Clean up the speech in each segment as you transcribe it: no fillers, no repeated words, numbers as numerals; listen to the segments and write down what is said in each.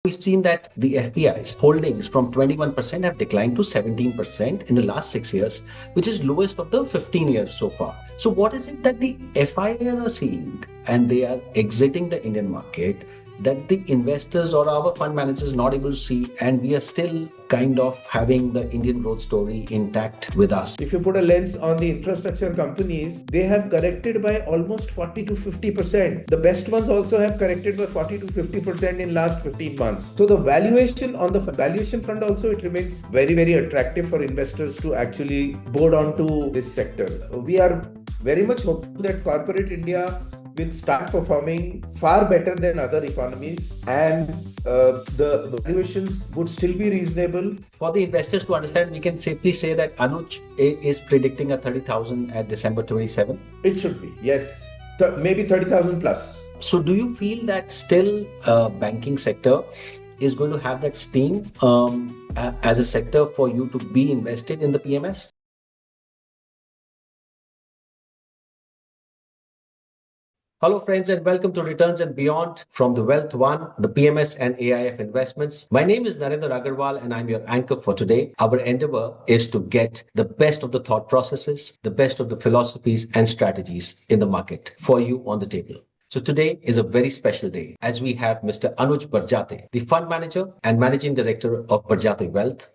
We've seen that the FPI's holdings from 21% have declined to 17% in the last 6 years, which is lowest of the 15 years so far. So what is it that the FIIs are seeing and they are exiting the Indian market that the investors or our fund managers not able to see, and we are still kind of having the Indian growth story intact with us? If you put a lens on the infrastructure companies, they have corrected by almost 40 to 50%. The best ones also have corrected by 40 to 50% in last 15 months. So the valuation on the valuation front also, it remains very, very attractive for investors to actually board onto this sector. We are very much hopeful that corporate India will start performing far better than other economies, and the valuations would still be reasonable. For the investors to understand, we can safely say that Anuj is predicting a 30,000 at December 27. It should be, yes, maybe 30,000 plus. So do you feel that still banking sector is going to have that steam as a sector for you to be invested in the PMS? Hello friends, and welcome to Returns and Beyond from the Wealth One, the PMS and AIF investments. My name is Narender Agarwal and I'm your anchor for today. Our endeavor is to get the best of the thought processes, the best of the philosophies and strategies in the market for you on the table. So today is a very special day as we have Mr. Anuj Badjate, the fund manager and managing director of Badjate Wealth.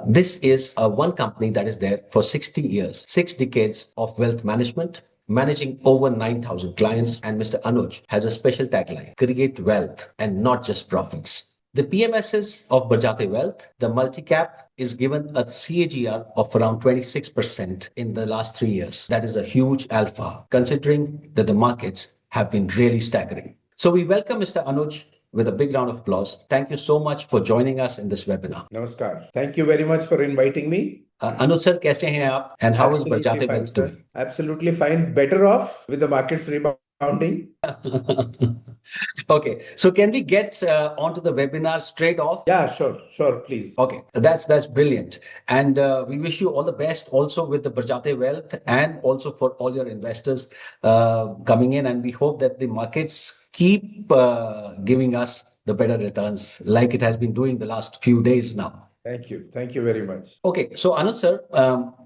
This is one company that is there for 60 years, 6 decades of wealth management, managing over 9,000 clients. And Mr. Anuj has a special tagline: create wealth and not just profits. The PMSs of Badjate Wealth, the multi-cap, is given a CAGR of around 26% in the last 3 years. That is a huge alpha, considering that the markets have been really staggering. So we welcome Mr. Anuj with a big round of applause. Thank you so much for joining us in this webinar. Namaskar. Thank you very much for inviting me. Anuj sir, कैसे हैं आप? And how is Absolutely Badjate fine, Wealth sir. doing? Absolutely fine. Better off with the markets rebounding. Okay, so can we get onto the webinar straight off? Yeah, sure, please. Okay, that's brilliant. And we wish you all the best also with the Badjate Wealth and also for all your investors coming in. And we hope that the markets keep giving us the better returns like it has been doing the last few days now. Thank you very much. Okay, so Anuj sir,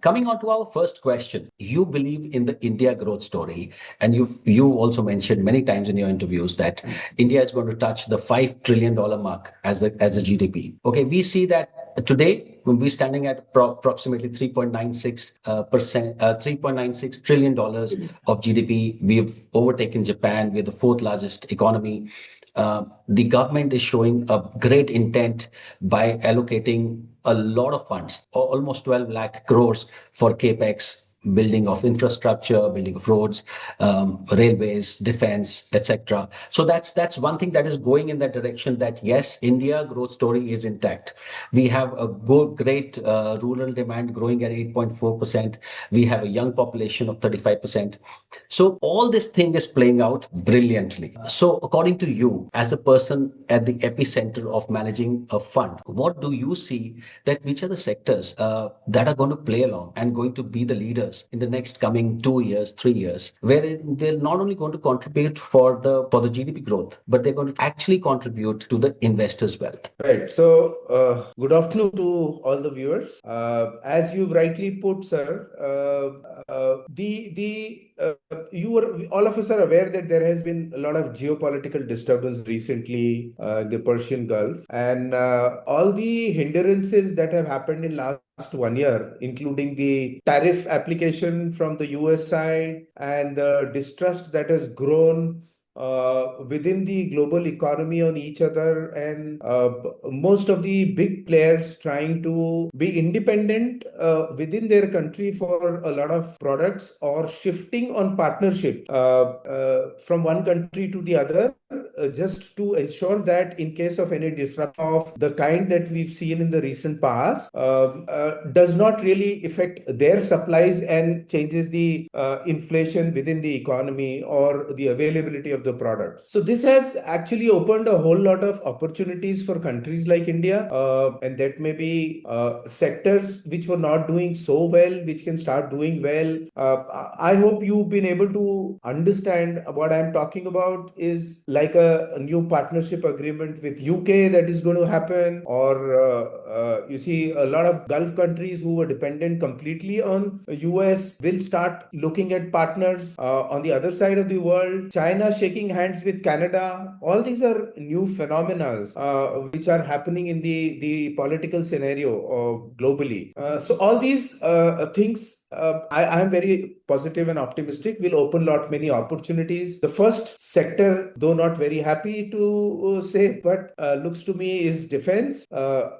coming on to our first question, you believe in the India growth story, and you've also mentioned many times in your interviews that India is going to touch the $5 trillion mark as the GDP. Okay, we see that today we're standing at approximately 3.96%, $3.96 trillion of GDP. We've overtaken Japan. We're the 4th largest economy. The government is showing a great intent by allocating a lot of funds, almost 12 lakh crores for capex, building of infrastructure, building of roads, railways, defense, etc. So that's one thing that is going in that direction, that yes, India growth story is intact. We have a great rural demand growing at 8.4%. We have a young population of 35%. So all this thing is playing out brilliantly. So according to you, as a person at the epicenter of managing a fund, what do you see that which are the sectors that are going to play along and going to be the leaders in the next coming 2 years, 3 years, where they're not only going to contribute for the GDP growth, but they're going to actually contribute to the investors' wealth? Right. So, good afternoon to all the viewers. As you've rightly put, sir, all of us are aware that there has been a lot of geopolitical disturbance recently in the Persian Gulf, and all the hindrances that have happened in last 1 year, including the tariff application from the US side and the distrust that has grown within the global economy on each other, and most of the big players trying to be independent within their country for a lot of products, or shifting on partnership from one country to the other, just to ensure that in case of any disruption of the kind that we've seen in the recent past, does not really affect their supplies and changes the inflation within the economy or the availability of the products. So this has actually opened a whole lot of opportunities for countries like India, and that may be sectors which were not doing so well, which can start doing well. I hope you've been able to understand what I'm talking about is like a a new partnership agreement with UK that is going to happen, or you see a lot of Gulf countries who were dependent completely on US will start looking at partners on the other side of the world. China shaking hands with Canada. All these are new phenomena which are happening in the political scenario globally. So all these things, I am very positive and optimistic, will open a lot many opportunities. The first sector, though not very happy to say, but looks to me is defense,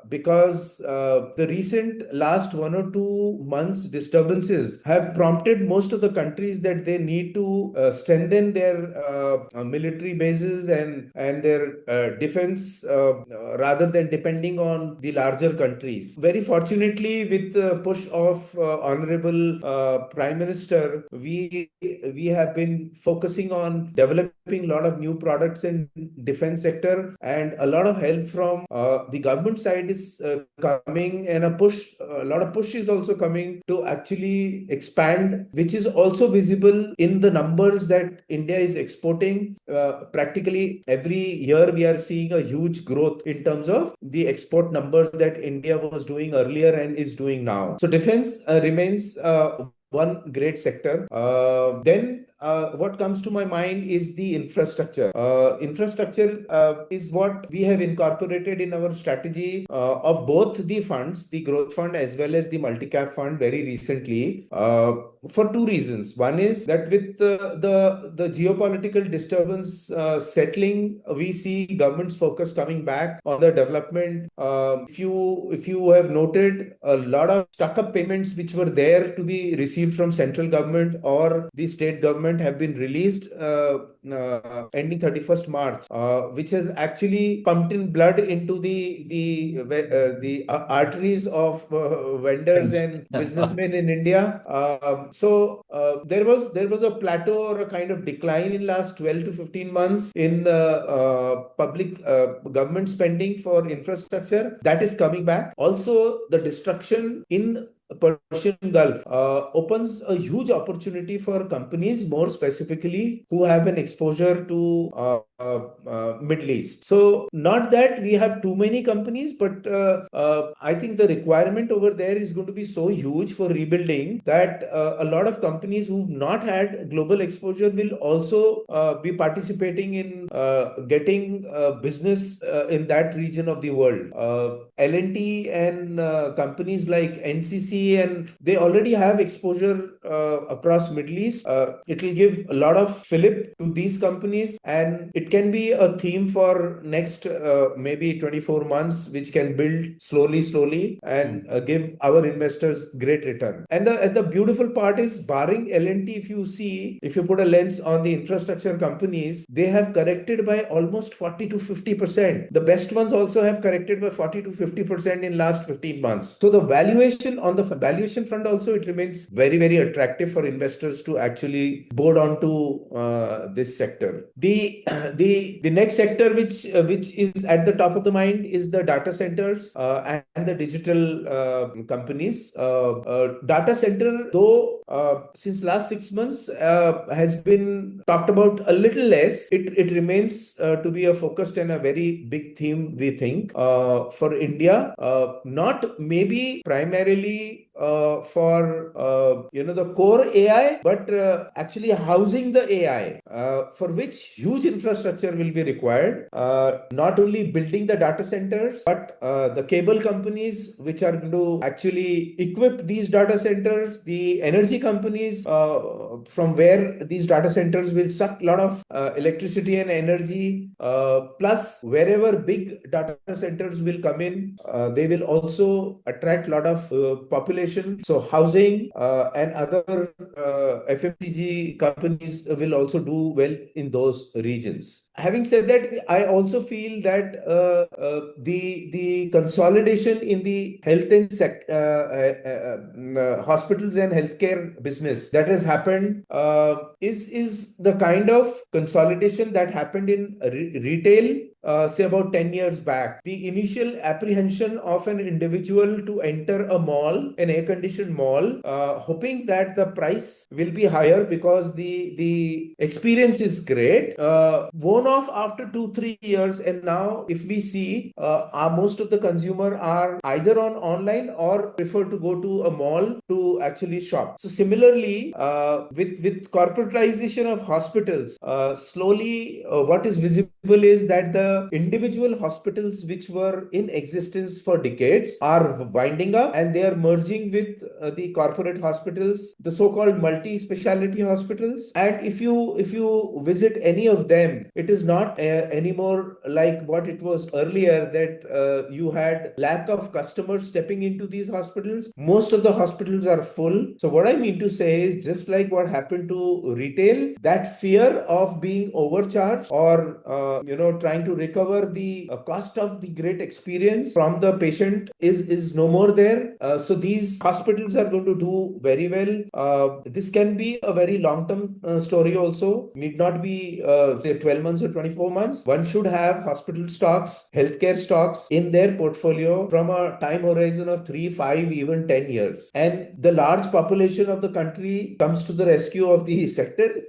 because the recent last 1 or 2 months disturbances have prompted most of the countries that they need to strengthen their military bases and their defense rather than depending on the larger countries. Very fortunately, with the push of Honorable Prime Minister, we have been focusing on developing a lot of new products in defense sector, and a lot of help from the government side is coming, and a lot of push is also coming to actually expand, which is also visible in the numbers that India is exporting. Practically every year we are seeing a huge growth in terms of the export numbers that India was doing earlier and is doing now. So defense remains one great sector. Then what comes to my mind is the infrastructure. Infrastructure is what we have incorporated in our strategy of both the funds, the growth fund as well as the multi-cap fund, very recently, for two reasons. One is that with the geopolitical disturbance settling, we see government's focus coming back on the development. If you have noted, a lot of stuck-up payments which were there to be received from central government or the state government have been released ending 31st March, which has actually pumped in blood into the arteries of vendors Thanks. and businessmen in India. So there was a plateau or a kind of decline in last 12 to 15 months in the public government spending for infrastructure. That is coming back. Also, the destruction in Persian Gulf opens a huge opportunity for companies, more specifically, who have an exposure to Middle East. So, not that we have too many companies, but I think the requirement over there is going to be so huge for rebuilding that a lot of companies who've not had global exposure will also be participating in getting business in that region of the world. L&T and companies like NCC, and they already have exposure across Middle East. It will give a lot of fillip to these companies, and it can be a theme for next maybe 24 months, which can build slowly and give our investors great return. And the beautiful part is, barring L&T, if you put a lens on the infrastructure companies, they have corrected by almost 40 to 50%. The best ones also have corrected by 40 to 50% in last 15 months. So the valuation on the valuation front also, it remains very attractive for investors to actually board onto this sector. The next sector which is at the top of the mind is the data centers and the digital companies. Data center, though since last 6 months has been talked about a little less, it remains to be a focused and a very big theme, we think, for India. Not maybe primarily for the core AI, but actually housing the AI, for which huge infrastructure will be required. Not only building the data centers, but the cable companies which are going to actually equip these data centers, the energy companies from where these data centers will suck a lot of electricity and energy, plus wherever big data centers will come in, they will also attract a lot of population. So housing and other FMCG companies will also do well in those regions. Having said that, I also feel that the consolidation in the health and hospitals and healthcare business that has happened is the kind of consolidation that happened in retail say about 10 years back, the initial apprehension of an individual to enter a mall, an air-conditioned mall, hoping that the price will be higher because the experience is great, worn off after 2 3 years. And now, if we see, most of the consumer are either on online or prefer to go to a mall to actually shop. So similarly, with corporatization of hospitals, slowly what is visible is that the individual hospitals which were in existence for decades are winding up, and they are merging with the corporate hospitals, the so-called multi-speciality hospitals. And if you visit any of them, it is not anymore like what it was earlier, that you had lack of customers stepping into these hospitals. Most of the hospitals are full. So what I mean to say is, just like what happened to retail, that fear of being overcharged or trying to recover the cost of the great experience from the patient is no more there. So these hospitals are going to do very well. This can be a very long-term story also. Need not be say 12 months or 24 months. One should have hospital stocks, healthcare stocks in their portfolio from a time horizon of 3, 5, even 10 years. And the large population of the country comes to the rescue of the sector.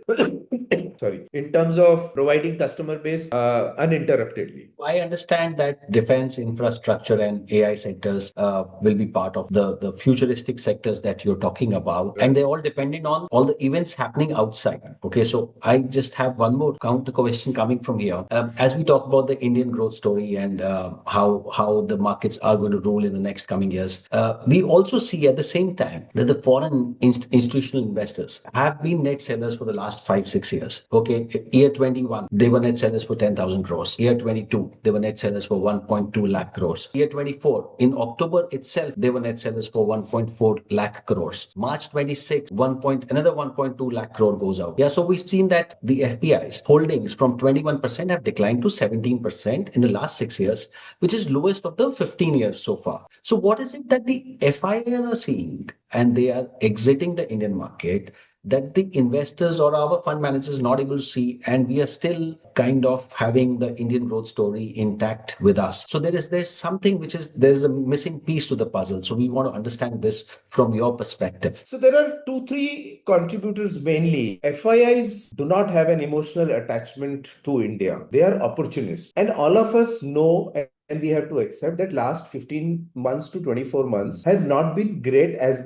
Sorry, in terms of providing customer base uninterruptedly. I understand that defense, infrastructure, and AI sectors will be part of the futuristic sectors that you're talking about, and they're all dependent on all the events happening outside. Okay, so I just have one more counter question coming from here. As we talk about the Indian growth story and how the markets are going to rule in the next coming years, we also see at the same time that the foreign institutional investors have been net sellers for the last 5 6 years. Okay, year 21 they were net sellers for 10,000 crores. Year 22 they were net sellers for 1.2 lakh crores. Year 24, in October itself, they were net sellers for 1.4 lakh crores. March 26, another 1.2 lakh crore goes out. Yeah, so we've seen that the FPI's holdings from 21% have declined to 17% in the last 6 years, which is lowest of the 15 years so far. So what is it that the FIIs are seeing and they are exiting the Indian market that the investors or our fund managers not able to see, and we are still kind of having the Indian growth story intact with us? So there's something which is, there's a missing piece to the puzzle. So we want to understand this from your perspective. So there are 2 3 contributors mainly. FIIs do not have an emotional attachment to India. They are opportunists, and all of us know, and we have to accept that last 15 months to 24 months have not been great as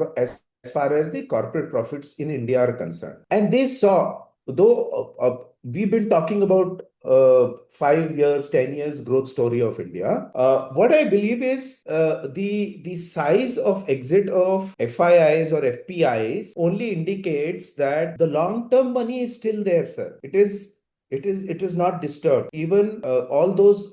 far as the corporate profits in India are concerned. And they saw, though we've been talking about 5 years, 10 years growth story of India. What I believe is the size of exit of FIIs or FPIs only indicates that the long-term money is still there, sir. It is not disturbed. Even all those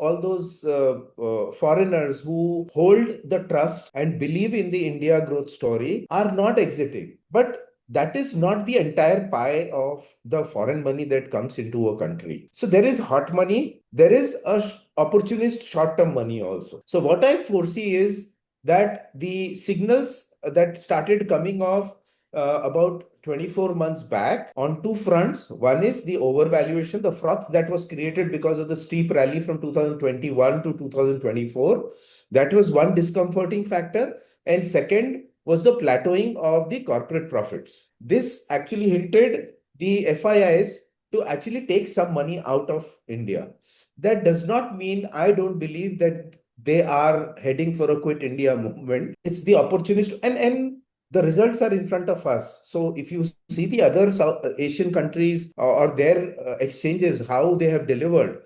foreigners who hold the trust and believe in the India growth story are not exiting. But that is not the entire pie of the foreign money that comes into a country. So there is hot money, there is opportunist short-term money also. So what I foresee is that the signals that started coming off about 24 months back on 2 fronts. One is the overvaluation, the froth that was created because of the steep rally from 2021 to 2024. That was one discomforting factor. And second was the plateauing of the corporate profits. This actually hinted the FIIs to actually take some money out of India. That does not mean I don't believe that they are heading for a quit India movement. It's the opportunist, and the results are in front of us. So if you see the other South Asian countries or their exchanges, how they have delivered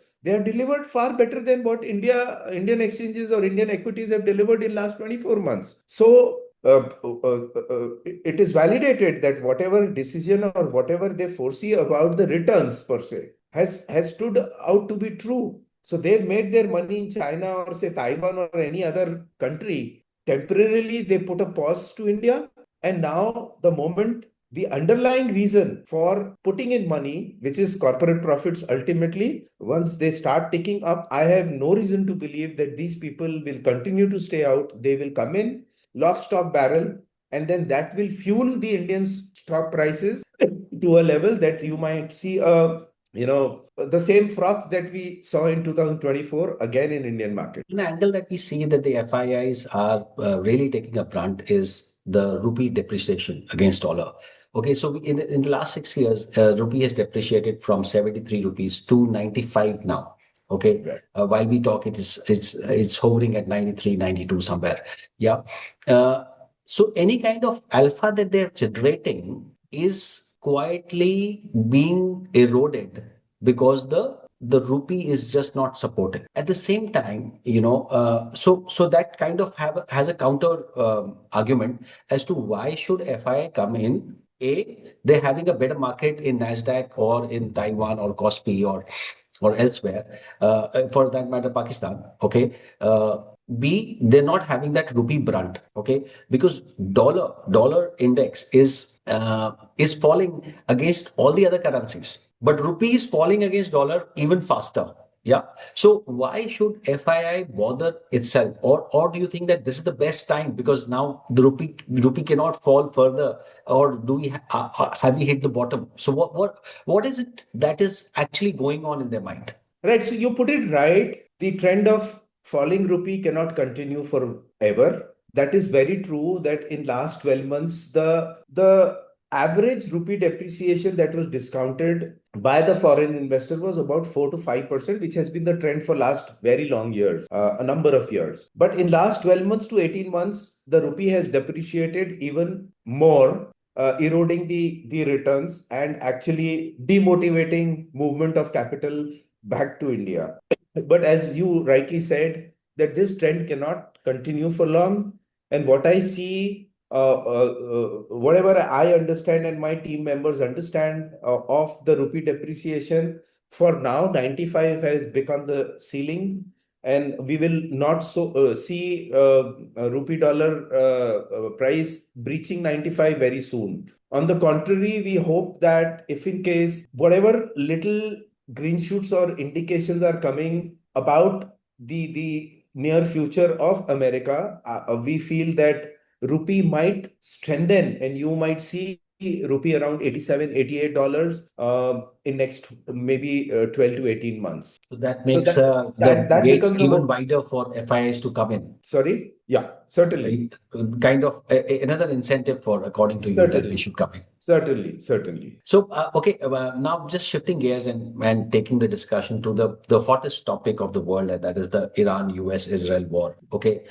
far better than what Indian exchanges or Indian equities have delivered in last 24 months. So it is validated that whatever decision or whatever they foresee about the returns per se has stood out to be true. So they've made their money in China or say Taiwan or any other country. Temporarily, they put a pause to India. And now the moment, the underlying reason for putting in money, which is corporate profits ultimately, once they start ticking up, I have no reason to believe that these people will continue to stay out. They will come in, lock, stock, barrel, and then that will fuel the Indian stock prices to a level that you might see a the same froth that we saw in 2024 again in Indian market. An angle that we see that the FIIs are really taking a brunt is the rupee depreciation against dollar. Okay, so in the last 6 years, rupee has depreciated from 73 rupees to 95 now. Okay, Right. while we talk, it's hovering at 93, 92 somewhere. Yeah. Uh, so any kind of alpha that they're generating is quietly being eroded because the rupee is just not supporting. At the same time, so that kind of has a counter argument as to why should FI come in. They're having a better market in Nasdaq or in Taiwan or Kospi or elsewhere, for that matter, Pakistan. Okay. B, they're not having that rupee brunt. Okay, because dollar index is falling against all the other currencies, but rupee is falling against dollar even faster. Yeah. So why should FII bother itself, or do you think that this is the best time because now the rupee cannot fall further, or do we have we hit the bottom? So what is it that is actually going on in their mind? Right. So you put it right. The trend of falling rupee cannot continue forever. That is very true that in last 12 months, the average rupee depreciation that was discounted by the foreign investor was about 4 to 5%, which has been the trend for last very long years, a number of years. But in last 12 months to 18 months, the rupee has depreciated even more, eroding the returns and actually demotivating movement of capital back to India. But as you rightly said, that this trend cannot continue for long. And what I see, whatever I understand and my team members understand of the rupee depreciation, for now, 95 has become the ceiling. And we will not see rupee dollar price breaching 95 very soon. On the contrary, we hope that if in case whatever little green shoots or indications are coming about the near future of America, we feel that rupee might strengthen and you might see rupee around 87, $88 in next maybe 12 to 18 months. So that So makes that the that gates becomes the even more, wider for FIs to come in. sorry, yeah, certainly, Kind of another incentive for, according to you, that they certainly, should come in. certainly. So, okay, now just shifting gears and taking the discussion to the hottest topic of the world, and that is the Iran-US-Israel war. Okay,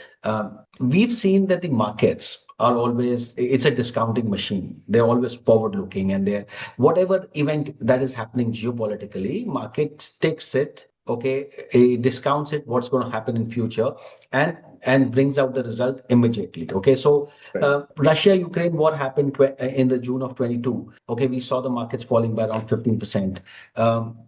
we've seen that the markets are always, it's a discounting machine. They're always forward-looking, and they're whatever event that is happening geopolitically, market takes it. Okay, discounts it, what's going to happen in future, and brings out the result immediately. Okay, so Right. Russia-Ukraine war happened in the June of 22. Okay, we saw the markets falling by around 15%.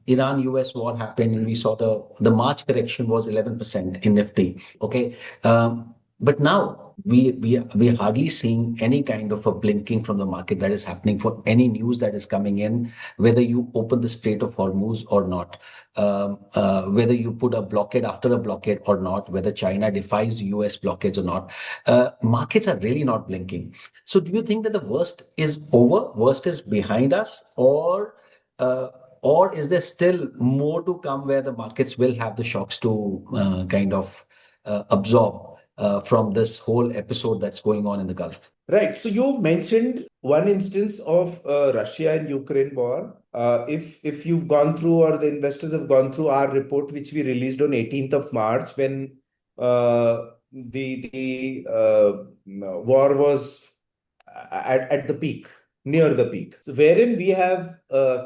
Iran-US war happened, and we saw the March correction was 11% in Nifty. Okay, but now we are hardly seeing any kind of a blinking from the market that is happening for any news that is coming in, whether you open the Strait of Hormuz or not, whether you put a blockade after a blockade or not, whether China defies US blockades or not. Markets are really not blinking. So, do you think that the worst is over, worst is behind us, uh, or is there still more to come where the markets will have the shocks to kind of absorb from this whole episode that's going on in the Gulf? Right. So you mentioned one instance of Russia and Ukraine war. If you've gone through or the investors have gone through our report, which we released on 18th of March, when the war was at the peak, near the peak. So wherein we have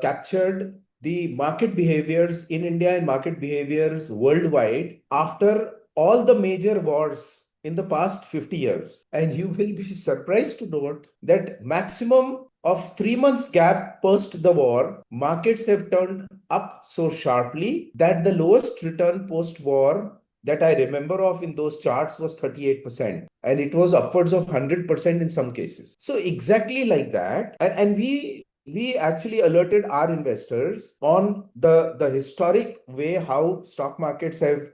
captured the market behaviors in India and market behaviors worldwide after all the major wars in the past 50 years. And you will be surprised to note that maximum of 3 months gap post the war, markets have turned up so sharply that the lowest return post war that I remember of in those charts was 38%. And it was upwards of 100% in some cases. So exactly like that. And we actually alerted our investors on the historic way how stock markets have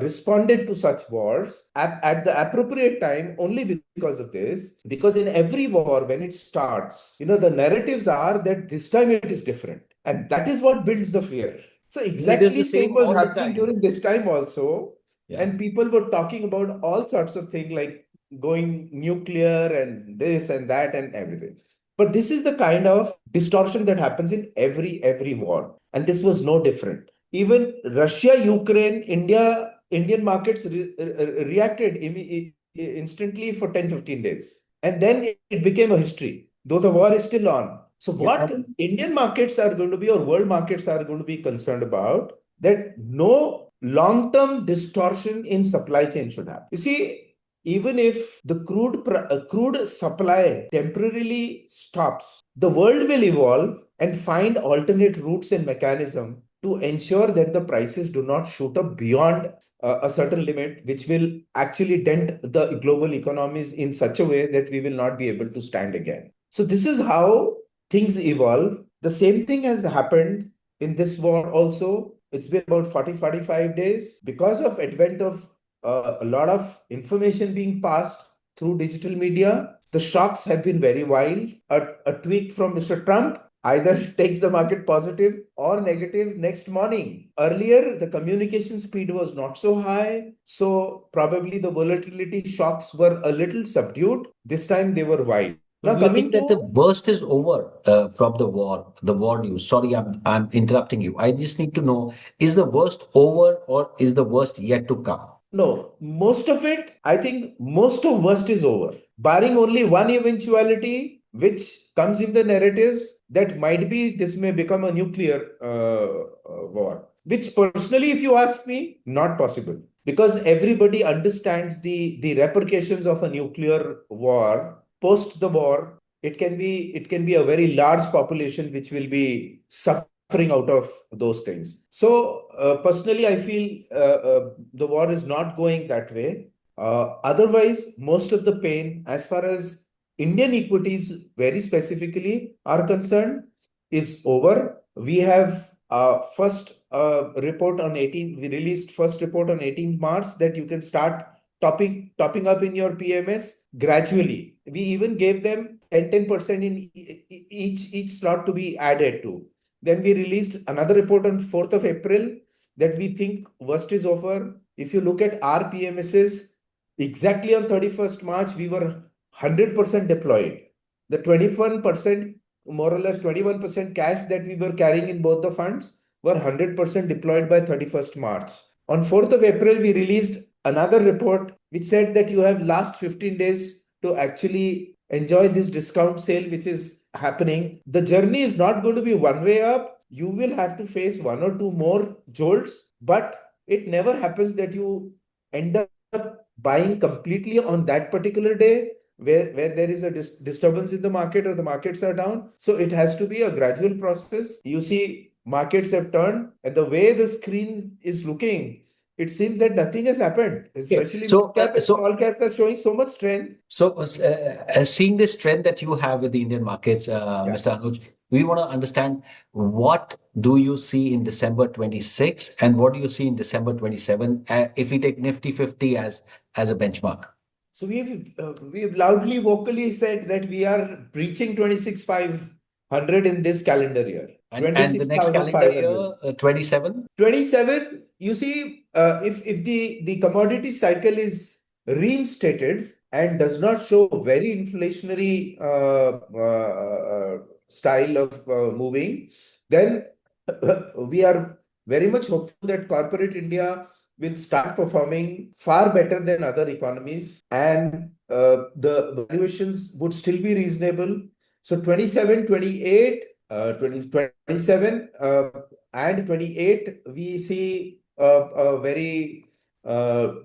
responded to such wars at the appropriate time only because of this. Because in every war, when it starts, the narratives are that this time it is different. And that is what builds the fear. So It is the exactly same same was all the happening time. during this time also. Yeah. And people were talking about all sorts of things like going nuclear and this and that and everything. But this is the kind of distortion that happens in every war. And this was no different. Even Russia, Ukraine, Indian markets reacted instantly for 10, 15 days. And then it became a history, though the war is still on. So Yeah. what Indian markets are going to be, or world markets are going to be concerned about, that no long-term distortion in supply chain should happen. You see, even if the crude supply temporarily stops, the world will evolve and find alternate routes and mechanism to ensure that the prices do not shoot up beyond a certain limit, which will actually dent the global economies in such a way that we will not be able to stand again. So this is how things evolve. The same thing has happened in this war also. It's been about 40-45 days because of advent of a lot of information being passed through digital media. The shocks have been very wild. A tweet from Mr. Trump either takes the market positive or negative next morning. Earlier, the communication speed was not so high, so probably the volatility shocks were a little subdued. This time they were wild. So Now do you coming think that the to worst is over from the war news? Sorry, I'm interrupting you. I just need to know, is the worst over or is the worst yet to come? no, most of it, I think most of worst is over, barring only one eventuality which comes in the narratives that might be this may become a nuclear war, which personally, if you ask me, not possible because everybody understands the repercussions of a nuclear war. Post the war, it can be a very large population which will be suffering out of those things. So personally, I feel the war is not going that way. Otherwise, most of the pain, as far as Indian equities very specifically are concerned, is over. We have first report on 18. We released first report on 18th March that you can start topping up in your PMS gradually. We even gave them 10% in each slot to be added to. Then we released another report on 4th of April that we think worst is over. If you look at our PMSs, exactly on 31st March, we were 100% deployed. The 21%, more or less 21% cash that we were carrying in both the funds were 100% deployed by 31st March. On 4th of April, we released another report which said that you have last 15 days to actually enjoy this discount sale which is happening. The journey is not going to be one way up. You will have to face one or two more jolts, but it never happens that you end up buying completely on that particular day where there is a disturbance in the market or the markets are down. So it has to be a gradual process. You see, markets have turned, and the way the screen is looking, it seems that nothing has happened, Okay. especially mid So, cap and small caps are showing so much strength. seeing this trend that you have with the Indian markets, Yeah. Mr. Anuj, we want to understand what do you see in December 26 and what do you see in December 27 if we take Nifty 50 as a benchmark? So we've loudly, vocally said that we are breaching 26,500 in this calendar year. And the next calendar year, 26,500. 27? 27, you see, if the commodity cycle is reinstated and does not show very inflationary style of moving, then we are very much hopeful that corporate India will start performing far better than other economies, and the valuations would still be reasonable. So 27, 28, 27 and 28, we see a very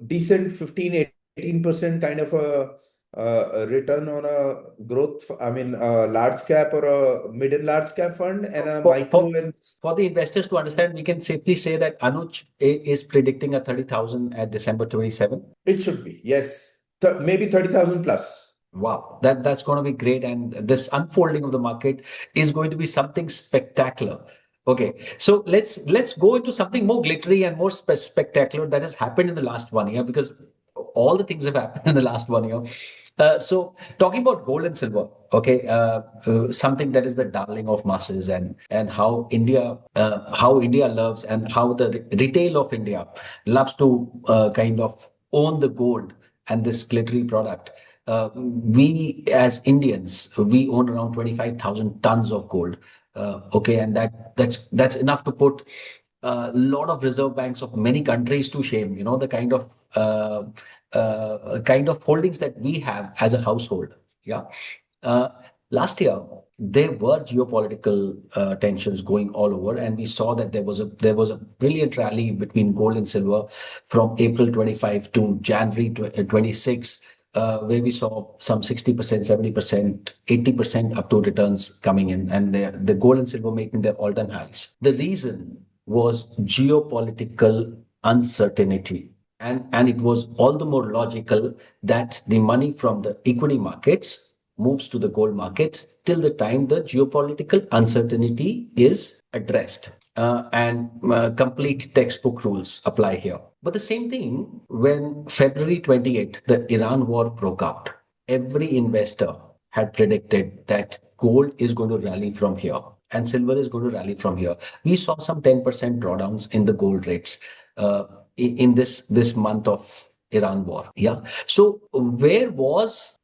decent 15, 18% kind of a return on a growth, I mean, a large cap or a mid and large cap fund and a For, micro for, and for the investors to understand, we can safely say that Anuj is predicting a 30,000 at December 27. it should be, yes, maybe 30,000 plus. Wow, that's going to be great, and this unfolding of the market is going to be something spectacular. Okay, so let's go into something more glittery and more spectacular that has happened in the last 1 year because all the things have happened in the last 1 year. So talking about gold and silver, okay, something that is the darling of masses, and how India loves, and how the retail of India loves to kind of own the gold and this glittery product. We as Indians, we own around 25,000 tons of gold. Okay, and that's enough to put a lot of reserve banks of many countries to shame. You know, the kind of holdings that we have as a household. Yeah. Uh, Last year there were geopolitical tensions going all over, and we saw that there was a brilliant rally between gold and silver from April 25 to January 26, where we saw some 60%, 70%, 80% up to returns coming in, and the gold and silver making their all-time highs. The reason was geopolitical uncertainty. And it was all the more logical that the money from the equity markets moves to the gold markets till the time the geopolitical uncertainty is addressed. And complete textbook rules apply here. But the same thing when February 28th, the Iran war broke out. Every investor had predicted that gold is going to rally from here and silver is going to rally from here. We saw some 10% drawdowns in the gold rates in this month of Iran war. Yeah. So where was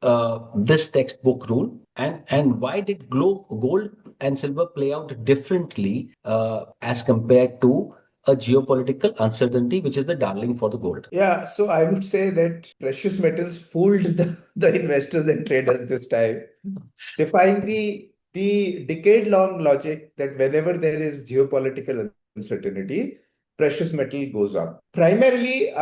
this textbook rule, and why did gold and silver play out differently as compared to a geopolitical uncertainty, which is the darling for the gold? Yeah, so I would say that precious metals fooled the investors and traders this time, defying the decade-long logic that whenever there is geopolitical uncertainty, precious metal goes up. Primarily,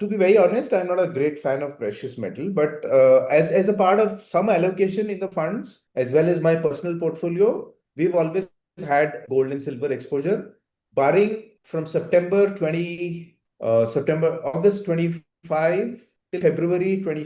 to be very honest, I'm not a great fan of precious metal, but as a part of some allocation in the funds, as well as my personal portfolio, we've always had gold and silver exposure, barring from August 25 till February 20,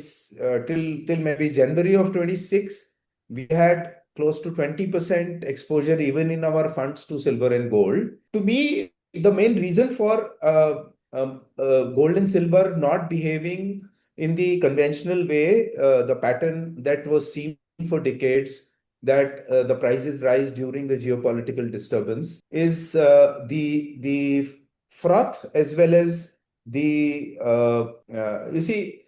till maybe January of 26, we had close to 20% exposure even in our funds to silver and gold. To me, the main reason for gold and silver not behaving in the conventional way, the pattern that was seen for decades, that the prices rise during the geopolitical disturbance, is the froth, as well as the you see,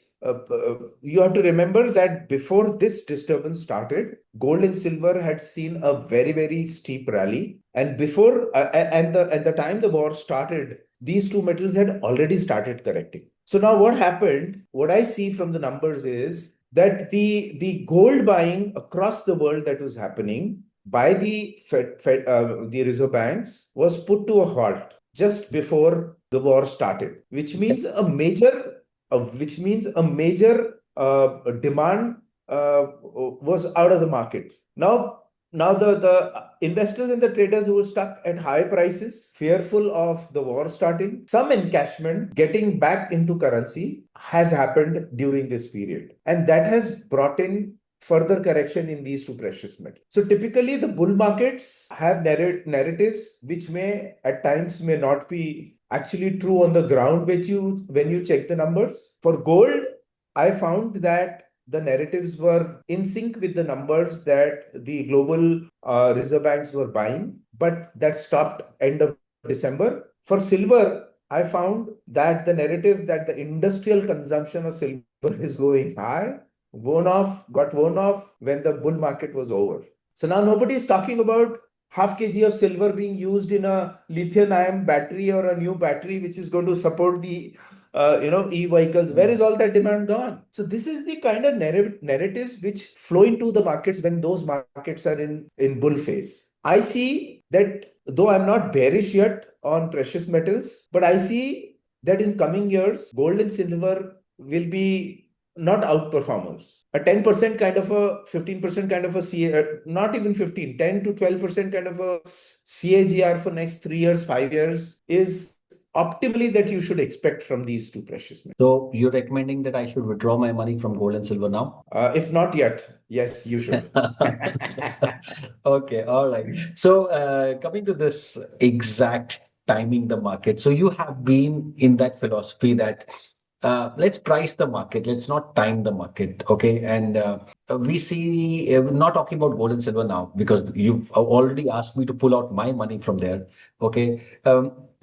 you have to remember that before this disturbance started, gold and silver had seen a very steep rally, and before and the time the war started, these two metals had already started correcting. So now what happened? What I see from the numbers is that the gold buying across the world that was happening by the reserve banks was put to a halt just before the war started, which means a major demand was out of the market. Now the investors and the traders who were stuck at high prices, fearful of the war starting, some encashment getting back into currency has happened during this period. And that has brought in further correction in these two precious metals. So typically the bull markets have narratives which may at times may not be actually true on the ground, which when you check the numbers. For gold, I found that the narratives were in sync with the numbers that the global reserve banks were buying, but that stopped end of December. For silver, I found that the narrative that the industrial consumption of silver is going high got worn off when the bull market was over. So now nobody is talking about half kg of silver being used in a lithium-ion battery or a new battery which is going to support the e-vehicles. Where is all that demand gone? So this is the kind of narratives which flow into the markets when those markets are in bull phase. I see that though I'm not bearish yet on precious metals, but I see that in coming years, gold and silver will be not outperformers. A 10% kind of a 15% kind of a not even 15, 10 to 12% kind of a CAGR for next 3 years, 5 years is optimally that you should expect from these two precious metals. So you're recommending that I should withdraw my money from gold and silver now? If not yet, yes, you should. Okay, all right. So coming to this exact timing the market. So you have been in that philosophy that let's price the market. Let's not time the market. Okay. And we see, we're not talking about gold and silver now because you've already asked me to pull out my money from there. Okay.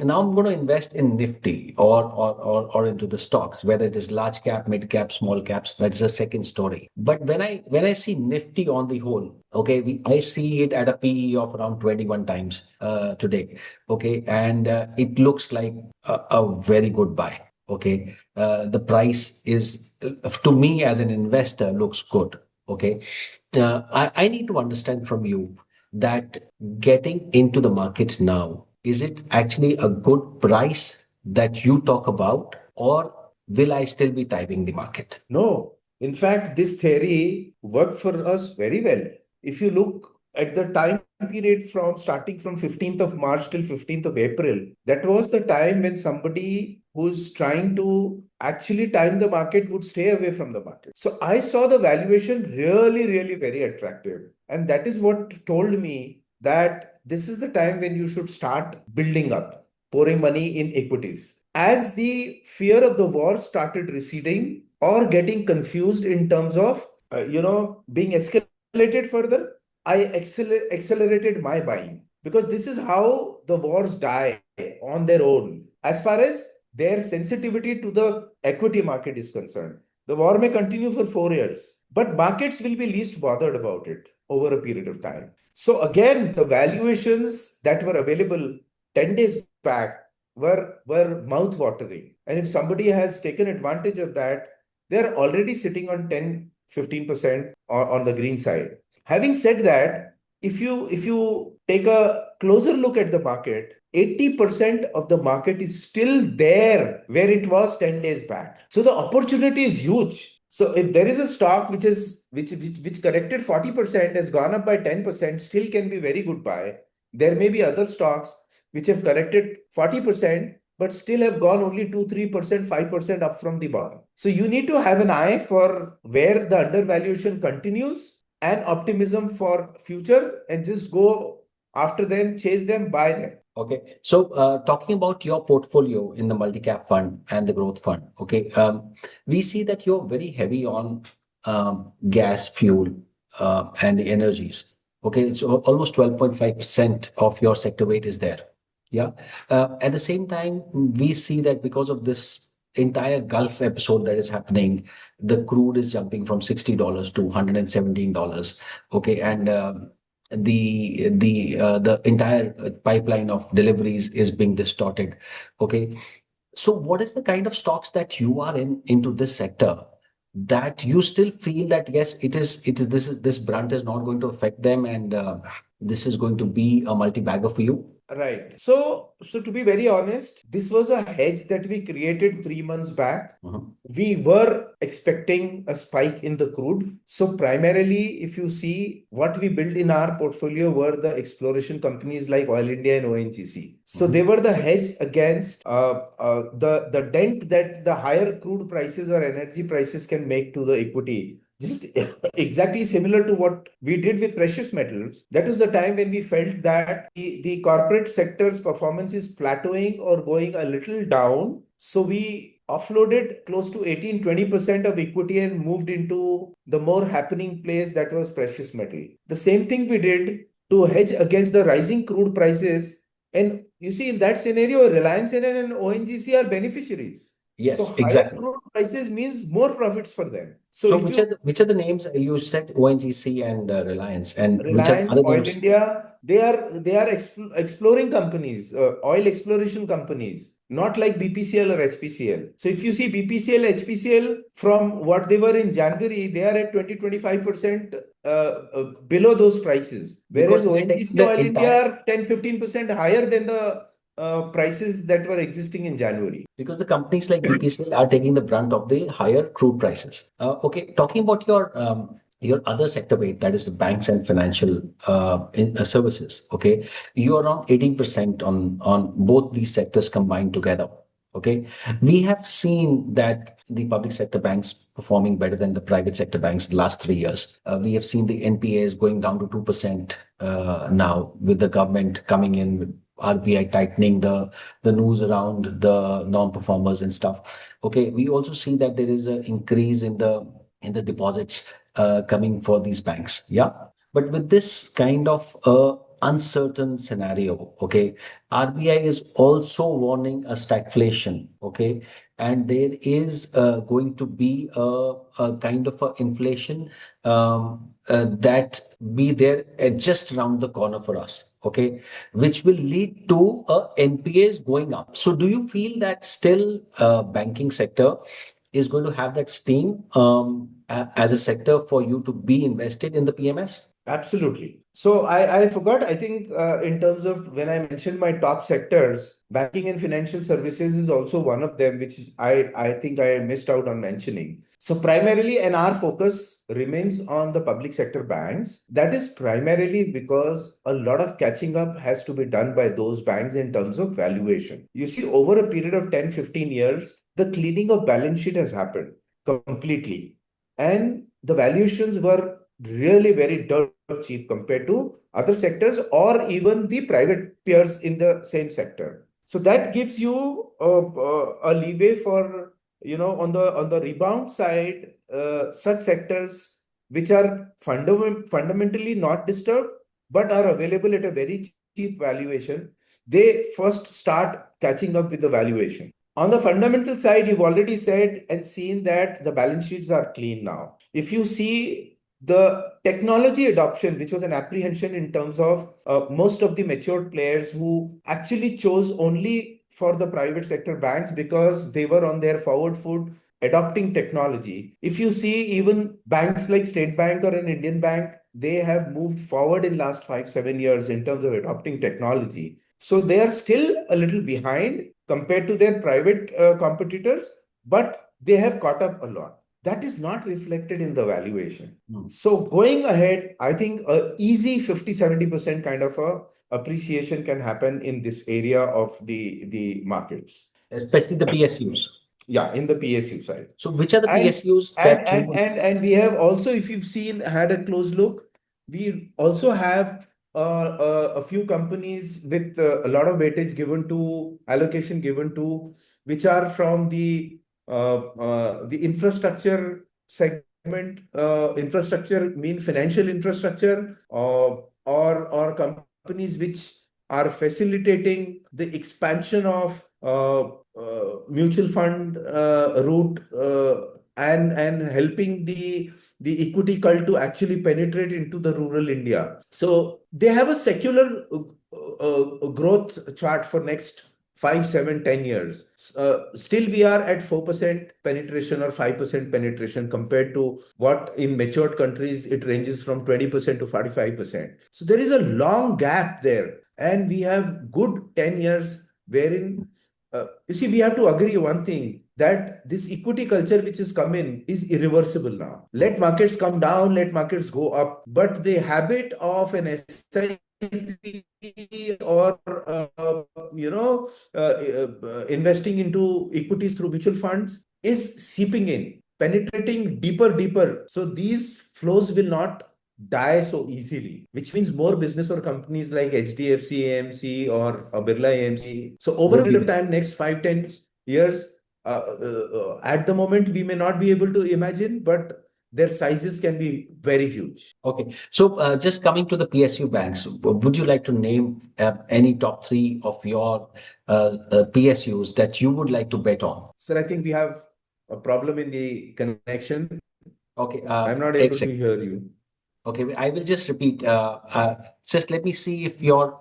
Now I'm going to invest in Nifty or into the stocks, whether it is large cap, mid cap, small caps. That is a second story. But when I see Nifty on the whole, okay, I see it at a PE of around 21 times today. Okay. And it looks like a very good buy. Okay. The price is, to me as an investor, looks good. Okay. I need to understand from you that getting into the market now, is it actually a good price that you talk about, or will I still be timing the market? No, in fact, this theory worked for us very well. If you look at the time period from starting from 15th of March till 15th of April, that was the time when somebody who's trying to actually time the market would stay away from the market. So I saw the valuation really, really very attractive. And that is what told me that this is the time when you should start building up, pouring money in equities. As the fear of the war started receding or getting confused in terms of, being escalated further, I accelerated my buying because this is how the wars die on their own. As far as their sensitivity to the equity market is concerned, the war may continue for 4 years, but markets will be least bothered about it over a period of time. So again, the valuations that were available 10 days back were mouth watering. And if somebody has taken advantage of that, they're already sitting on 10-15% on the green side. Having said that, if you take a closer look at the market, 80% of the market is still there where it was 10 days back. So the opportunity is huge. So if there is a stock which corrected 40%, has gone up by 10%, still can be very good buy. There may be other stocks which have corrected 40%, but still have gone only 2, 3%, 5% up from the bottom. So you need to have an eye for where the undervaluation continues and optimism for future, and just go after them, chase them, buy them. Okay. So, talking about your portfolio in the multi-cap fund and the growth fund, okay, we see that you're very heavy on gas, fuel, and the energies. Okay, so almost 12.5% of your sector weight is there. Yeah. At the same time, we see that because of this entire Gulf episode that is happening, the crude is jumping from $60 to $117. Okay, and the entire pipeline of deliveries is being distorted. Okay, so what is the kind of stocks that you are into this sector that you still feel that yes, it is this brunt is not going to affect them, and this is going to be a multi-bagger for you? Right. So to be very honest, this was a hedge that we created 3 months back. We were expecting a spike in the crude. So primarily, if you see what we built in our portfolio were the exploration companies like Oil India and ONGC. So they were the hedge against the dent that the higher crude prices or energy prices can make to the equity. Just exactly similar to what we did with precious metals. That was the time when we felt that the corporate sector's performance is plateauing or going a little down. So we offloaded close to 18-20% of equity and moved into the more happening place that was precious metal. The same thing we did to hedge against the rising crude prices. And you see, in that scenario, Reliance and ONGC are beneficiaries. So Yes, higher exactly. crude prices means more profits for them. So So if which are you the names you said? ONGC and Reliance, and which are the Reliance, other Oil names? India, they are exploring companies, oil exploration companies, not like BPCL or HPCL. So if you see BPCL, HPCL from what they were in January, they are at 20-25% below those prices. Whereas Because they are taking ONGC, the Oil entire, India are 10-15% higher than the prices that were existing in January. because the companies like BPCL are taking the brunt of the higher crude prices. Okay, talking about your other sector weight, that is the banks and financial services. Okay, you are around 18% on both these sectors combined together. Okay, we have seen that the public sector banks performing better than the private sector banks the last 3 years. We have seen the NPAs going down to 2% now, with the government coming in RBI tightening the news around the non-performers and stuff. Okay, we also see that there is an increase in the deposits coming for these banks. Yeah, but with this kind of uncertain scenario, okay, RBI is also warning a stagflation. Okay, and there is going to be a kind of a inflation that be there just around the corner for us. Okay, which will lead to NPAs going up. So, do you feel that still banking sector is going to have that steam as a sector for you to be invested in the PMS? Absolutely. So I forgot, I think in terms of when I mentioned my top sectors, banking and financial services is also one of them, which I think I missed out on mentioning. So primarily, and our focus remains on the public sector banks. That is primarily because a lot of catching up has to be done by those banks in terms of valuation. You see, over a period of 10, 15 years, the cleaning of balance sheet has happened completely. And the valuations were really very dirt cheap compared to other sectors or even the private peers in the same sector. So that gives you a leeway for, on the rebound side, such sectors which are fundamentally not disturbed but are available at a very cheap valuation, they first start catching up with the valuation. On the fundamental side, you've already said and seen that the balance sheets are clean now. If you see the technology adoption, which was an apprehension in terms of most of the matured players who actually chose only for the private sector banks because they were on their forward foot adopting technology. If you see even banks like State Bank or an Indian bank, they have moved forward in last 5, 7 years in terms of adopting technology. So they are still a little behind compared to their private competitors, but they have caught up a lot. That is not reflected in the valuation. So going ahead, I think a easy 50-70% kind of a appreciation can happen in this area of the markets, Especially the PSUs. yeah, in the PSU side. So, which are the And PSUs and that you and would? and we have also, if you've seen, had a close look, we also have a few companies with a lot of weightage given to allocation given to, which are from the infrastructure segment. Infrastructure mean financial infrastructure, or companies which are facilitating the expansion of mutual fund route, and helping the equity cult to actually penetrate into the rural India. So they have a secular growth chart for next 5, 7, 10 years. Still, we are at 4% penetration or 5% penetration compared to what in matured countries it ranges from 20% to 45%. So there is a long gap there, and we have good 10 years wherein you see, we have to agree one thing, that this equity culture which has come in is irreversible now. Let markets come down, let markets go up, but the habit of an SIP or investing into equities through mutual funds is seeping in, penetrating deeper. So these flows will not die so easily, which means more business for companies like HDFC AMC or Birla AMC. So over a Would be period of there. time, next 5, 10 years, at the moment, we may not be able to imagine, but their sizes can be very huge. Okay. So, just coming to the PSU banks, would you like to name any top three of your PSUs that you would like to bet on? Sir, I think we have a problem in the connection. Okay. I'm not able to hear you. Okay, I will just repeat. Just let me see if your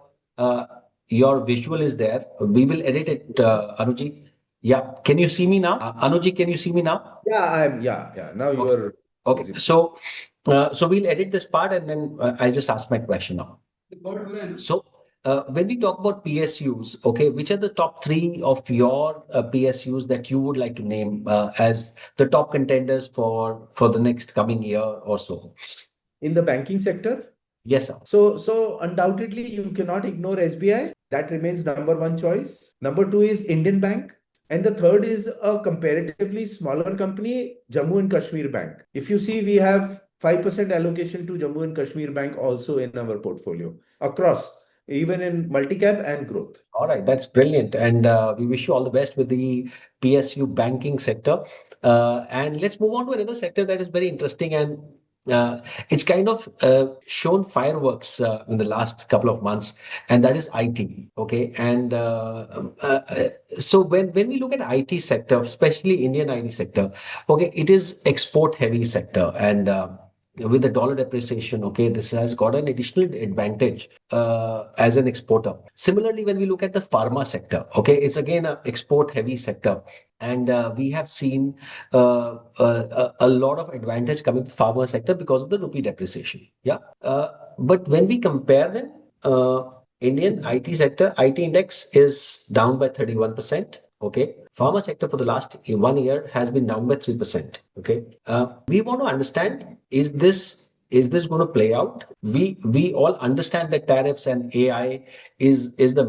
visual is there. We will edit it, Anuji. Yeah, can you see me now? Anuji, can you see me now? Yeah. Now you Okay. are Okay. visible. So we'll edit this part and then I'll just ask my question now. So when we talk about PSUs, okay, which are the top three of your PSUs that you would like to name as the top contenders for the next coming year or so? In the banking sector, Yes, sir. so undoubtedly you cannot ignore SBI. That remains number one choice. Number two is Indian Bank. And the third is a comparatively smaller company, Jammu and Kashmir Bank. If you see, we have 5% allocation to Jammu and Kashmir Bank also in our portfolio across. even in multi-cap and growth. All right, that's brilliant. And we wish you all the best with the PSU banking sector. And let's move on to another sector that is very interesting, and uh, it's kind of shown fireworks in the last couple of months, and that is IT. Okay. And so when we look at IT sector, especially Indian IT sector, okay, it is export heavy sector. And with the dollar depreciation, okay, this has got an additional advantage as an exporter. Similarly, when we look at the pharma sector, okay, it's again an export heavy sector. And we have seen a lot of advantage coming to pharma sector because of the rupee depreciation. Yeah. But when we compare them, Indian IT sector, IT index is down by 31%. Okay. Pharma sector for the last 1 year has been down by 3%. Okay. We want to understand, is this going to play out? We all understand that tariffs and AI is the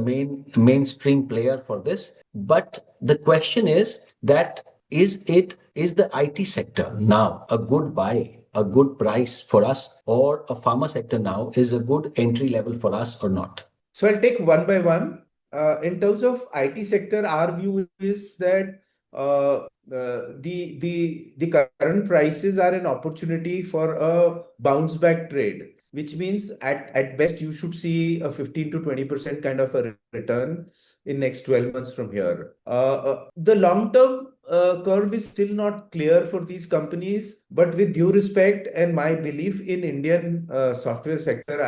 mainstream player for this. But the question is that is the IT sector now a good buy, a good price for us, or a pharma sector now is a good entry level for us or not? So I'll take one by one. In terms of IT sector, our view is that the current prices are an opportunity for a bounce back trade, which means at best you should see a 15 to 20% kind of a return in next 12 months from here. The long term curve is still not clear for these companies, but with due respect and my belief in Indian software sector,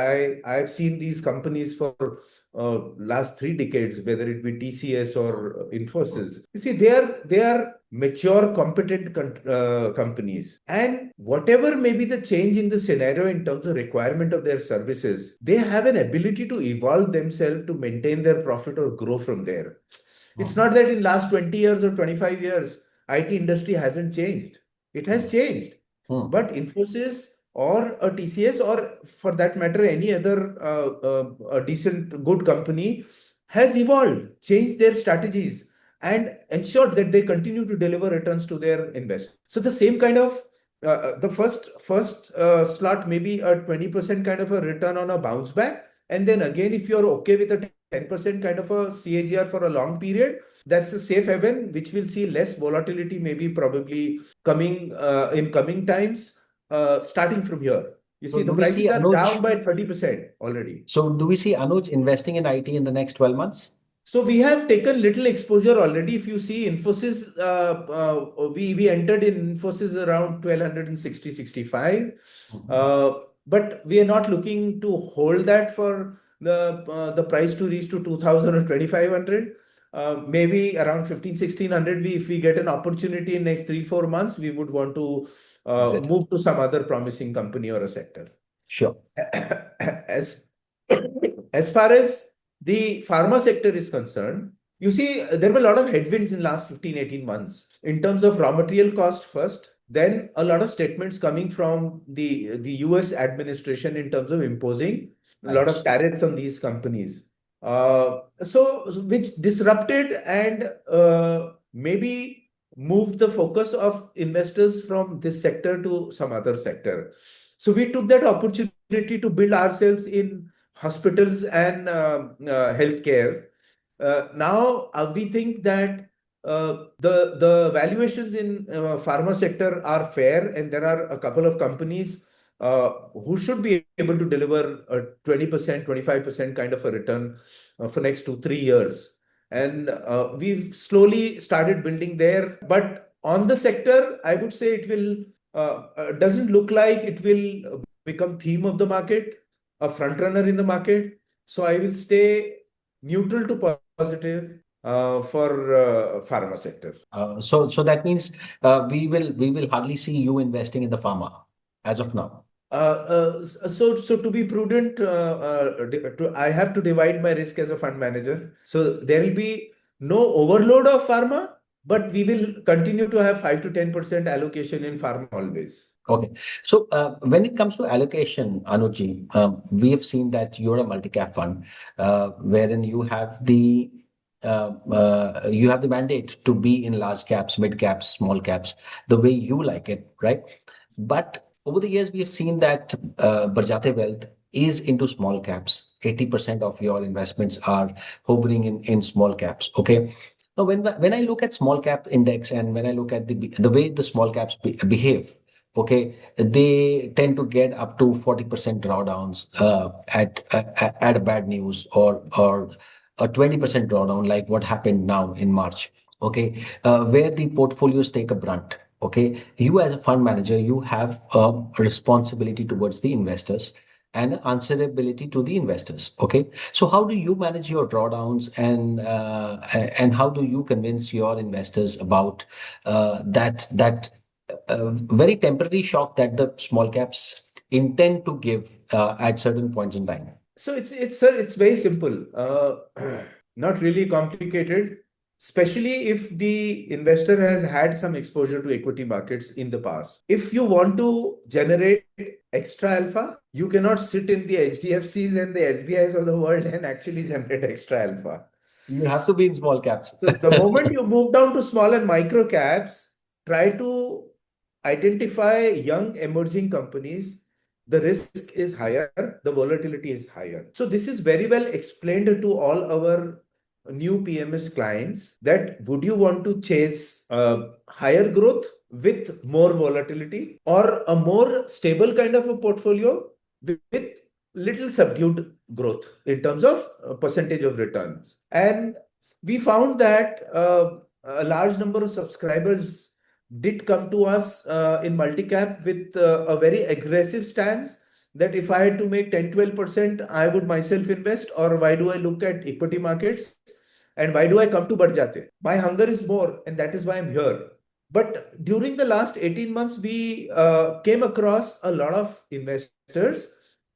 I've seen these companies for last 3 decades, whether it be TCS or Infosys. You see, they are mature, competent companies, and whatever may be the change in the scenario in terms of requirement of their services, they have an ability to evolve themselves to maintain their profit or grow from there. It's not that in last 20 years or 25 years, IT industry hasn't changed. It has changed. Hmm. But Infosys or a TCS or for that matter, any other a decent, good company has evolved, changed their strategies and ensured that they continue to deliver returns to their investors. So the same kind of the first slot maybe a 20% kind of a return on a bounce back. And then again, if you're okay with a 10% kind of a CAGR for a long period, that's a safe haven, which will see less volatility, maybe probably coming in coming times, starting from here. You So see, do the we see prices are down Anuj? by 30% already. So do we see Anuj investing in IT in the next 12 months? So we have taken little exposure already. If you see Infosys, we entered in Infosys around 1260-65. Mhm. But we are not looking to hold that for the price to reach to 2000 or 2500. Maybe around 1500-1600. If we get an opportunity in next 3-4 months, we would want to Exit. move to some other promising company or a sector. Sure. As as far as the pharma sector is concerned, you see, there were a lot of headwinds in last 15-18 months in terms of raw material cost first, then a lot of statements coming from the US administration in terms of imposing a lot of Tariffs. tariffs on these companies. So which disrupted and maybe moved the focus of investors from this sector to some other sector. So we took that opportunity to build ourselves in hospitals and healthcare. Now we think that the valuations in pharma sector are fair, and there are a couple of companies who should be able to deliver a 20%, 25% kind of a return for next 2-3 years. And we've slowly started building there. But on the sector, I would say it will doesn't look like it will become theme of the market, a front runner in the market. So I will stay neutral to positive for pharma sector. So that means we will hardly see you investing in the pharma as of now. So to be prudent, I have to divide my risk as a fund manager. So there will be no overload of pharma, but we will continue to have 5 to 10% allocation in pharma always. Okay. So when it comes to allocation, Anuji, we have seen that you're a multi-cap fund, wherein you have the mandate to be in large caps, mid caps, small caps, the way you like it, right? But over the years, we have seen that Barjate Wealth is into small caps, 80% of your investments are hovering in small caps. Okay. Now, when I look at small cap index and when I look at the way the small caps behave, okay, they tend to get up to 40% drawdowns at a bad news, or a 20% drawdown, like what happened now in March. Okay, where the portfolios take a brunt. Okay, you as a fund manager, you have a responsibility towards the investors and answerability to the investors. Okay, so how do you manage your drawdowns, and how do you convince your investors about that very temporary shock that the small caps intend to give at certain points in time? So it's sir, it's very simple. Not really complicated, especially if the investor has had some exposure to equity markets in the past. If you want to generate extra alpha, you cannot sit in the HDFCs and the SBIs of the world and actually generate extra alpha. You have to be in small caps. So the moment you move down to small and micro caps, try to identify young emerging companies. The risk is higher, the volatility is higher. So this is very well explained to all our new PMS clients, that would you want to chase higher growth with more volatility, or a more stable kind of a portfolio with little subdued growth in terms of percentage of returns. And we found that a large number of subscribers did come to us in multicap with a very aggressive stance, that if I had to make 10-12%, I would myself invest, or why do I look at equity markets, and why do I come to Badjate? My hunger is more, and that is why I'm here. But during the last 18 months, we came across a lot of investors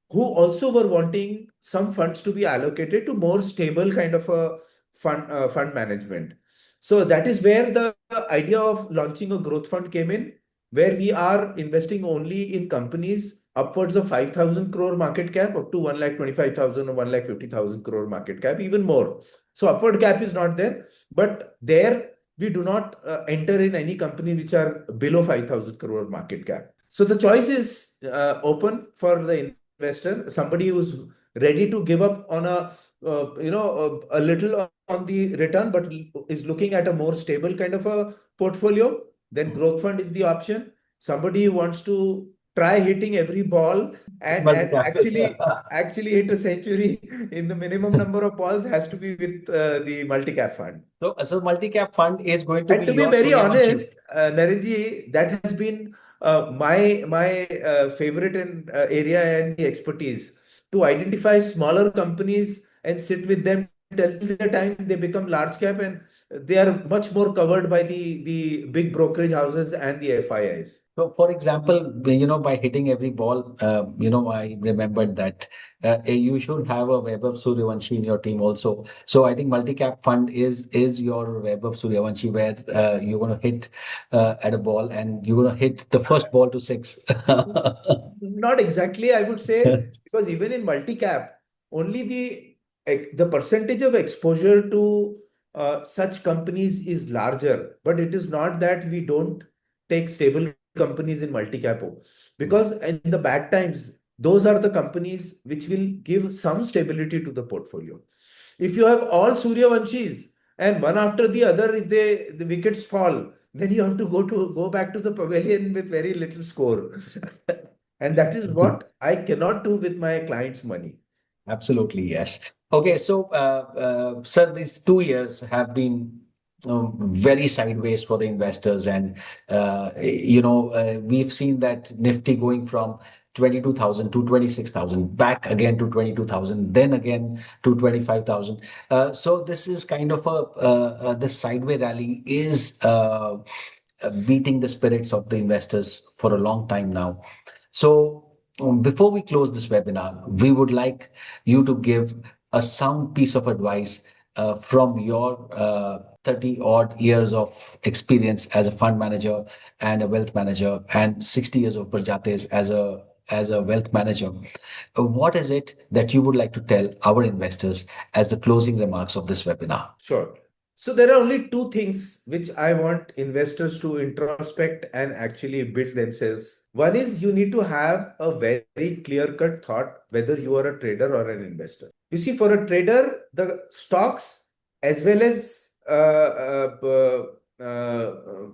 who also were wanting some funds to be allocated to more stable kind of a fund management. So that is where the idea of launching a growth fund came in, where we are investing only in companies upwards of 5,000 crore market cap, up to 1,25,000 or 1,50,000 crore market cap, even more. So upward cap is not there, but there we do not enter in any company which are below 5,000 crore market cap. So the choice is open for the investor, somebody who's ready to give up on a little on the return, but is looking at a more stable kind of a portfolio, then growth fund is the option. Somebody who wants to try hitting every ball and Multi-cap. actually hit a century in the minimum number of balls, has to be with the multi-cap fund. So multi-cap fund is going to And be to be your very Suryavanshi. honest, Narenji, that has been my favorite and area and the expertise, to identify smaller companies and sit with them till the time they become large cap, and they are much more covered by the big brokerage houses and the FIIs. So, for example, by hitting every ball, I remembered that you should have a Web of Suryavanshi in your team also. So, I think multi-cap fund is your Web of Suryavanshi, where you're going to hit at a ball and you're going to hit the first ball to six. Not exactly, I would say, because even in multi-cap, only the percentage of exposure to such companies is larger, but it is not that we don't take stable companies in multi-cap, because in the bad times, those are the companies which will give some stability to the portfolio. If you have all Suryavanshis and one after the other, if the wickets fall, then you have to go back to the pavilion with very little score. And that is what I cannot do with my clients' money. Absolutely, yes. Okay, so, sir, these 2 years have been very sideways for the investors, and we've seen that Nifty going from 22,000 to 26,000, back again to 22,000, then again to 25,000. So this is kind of the sideway rally is beating the spirits of the investors for a long time now. So, before we close this webinar, we would like you to give a sound piece of advice from your 30 odd years of experience as a fund manager and a wealth manager, and 60 years of Barjates as a wealth manager. What is it that you would like to tell our investors as the closing remarks of this webinar? Sure. So there are only two things which I want investors to introspect and actually build themselves. One is, you need to have a very clear-cut thought whether you are a trader or an investor. You see, for a trader, the stocks as well as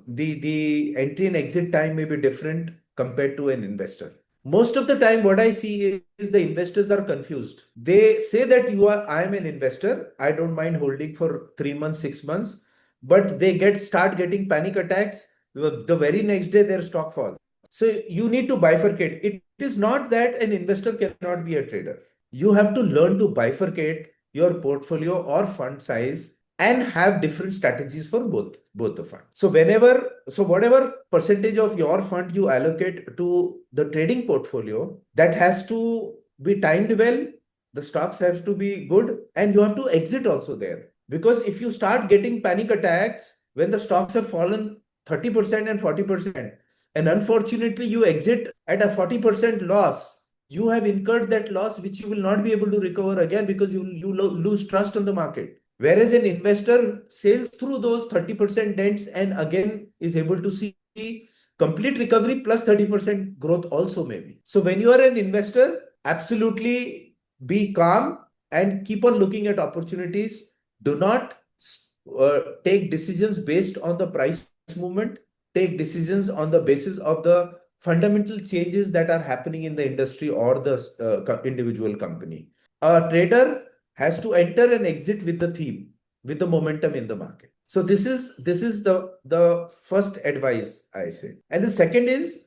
the entry and exit time may be different compared to an investor. Most of the time, what I see is the investors are confused. They say that I am an investor. I don't mind holding for 3 months, 6 months, but they start getting panic attacks. The very next day, their stock falls. So you need to bifurcate. It is not that an investor cannot be a trader. You have to learn to bifurcate your portfolio or fund size and have different strategies for both the fund. So whatever percentage of your fund you allocate to the trading portfolio, that has to be timed well. The stocks have to be good, and you have to exit also there. Because if you start getting panic attacks when the stocks have fallen 30% and 40%, and unfortunately you exit at a 40% loss, you have incurred that loss which you will not be able to recover again, because you lose trust on the market. Whereas an investor sails through those 30% dents and again is able to see complete recovery plus 30% growth also, maybe. So when you are an investor, absolutely be calm and keep on looking at opportunities. Do not take decisions based on the price movement. Take decisions on the basis of the fundamental changes that are happening in the industry or the individual company. A trader has to enter and exit with the theme, with the momentum in the market. So this is the first advice I say. And the second is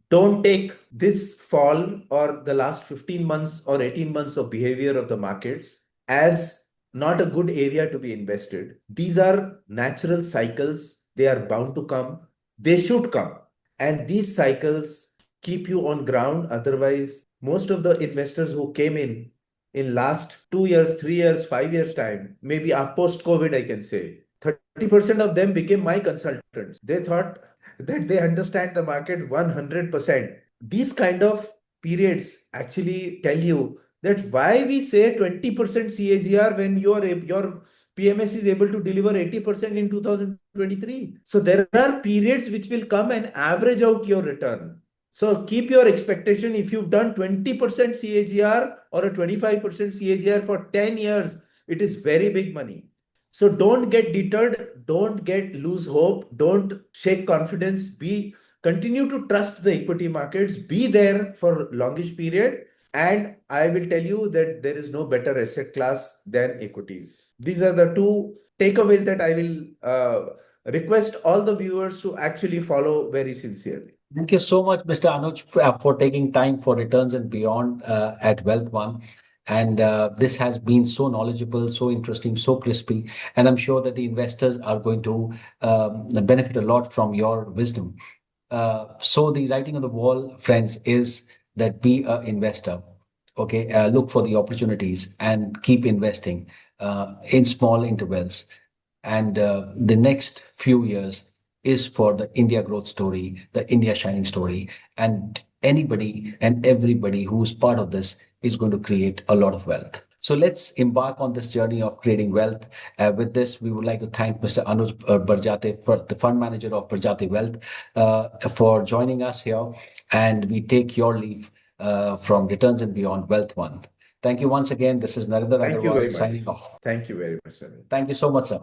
don't take this fall or the last 15 months or 18 months of behavior of the markets as not a good area to be invested. These are natural cycles. They are bound to come. They should come. And these cycles keep you on ground. Otherwise, most of the investors who came in last 2 years, 3 years, 5 years time, maybe post COVID, I can say, 30% of them became my consultants. They thought that they understand the market 100%. These kind of periods actually tell you that why we say 20% CAGR when your PMS is able to deliver 80% in 2023. So there are periods which will come and average out your return. So keep your expectation. If you've done 20% CAGR or a 25% CAGR for 10 years, it is very big money. So don't get deterred, don't lose hope, don't shake confidence, continue to trust the equity markets, be there for longish period. And I will tell you that there is no better asset class than equities. These are the two takeaways that I will request all the viewers to actually follow very sincerely. Thank you so much, Mr. Anuj, for taking time for returns and beyond at Wealth One. And this has been so knowledgeable, so interesting, so crispy. And I'm sure that the investors are going to benefit a lot from your wisdom. So the writing on the wall, friends, is that be an investor. Okay, look for the opportunities and keep investing in small intervals. And the next few years is for the India growth story, the India shining story. And anybody and everybody who's part of this is going to create a lot of wealth. So let's embark on this journey of creating wealth. With this, we would like to thank Mr. Anuj Badjate, for the fund manager of Badjate Wealth, for joining us here. And we take your leave from Returns and Beyond Wealth One. Thank you once again. This is Narender Thank you Agarwal very much. signing off. Thank you very much, sir. Thank you so much, sir.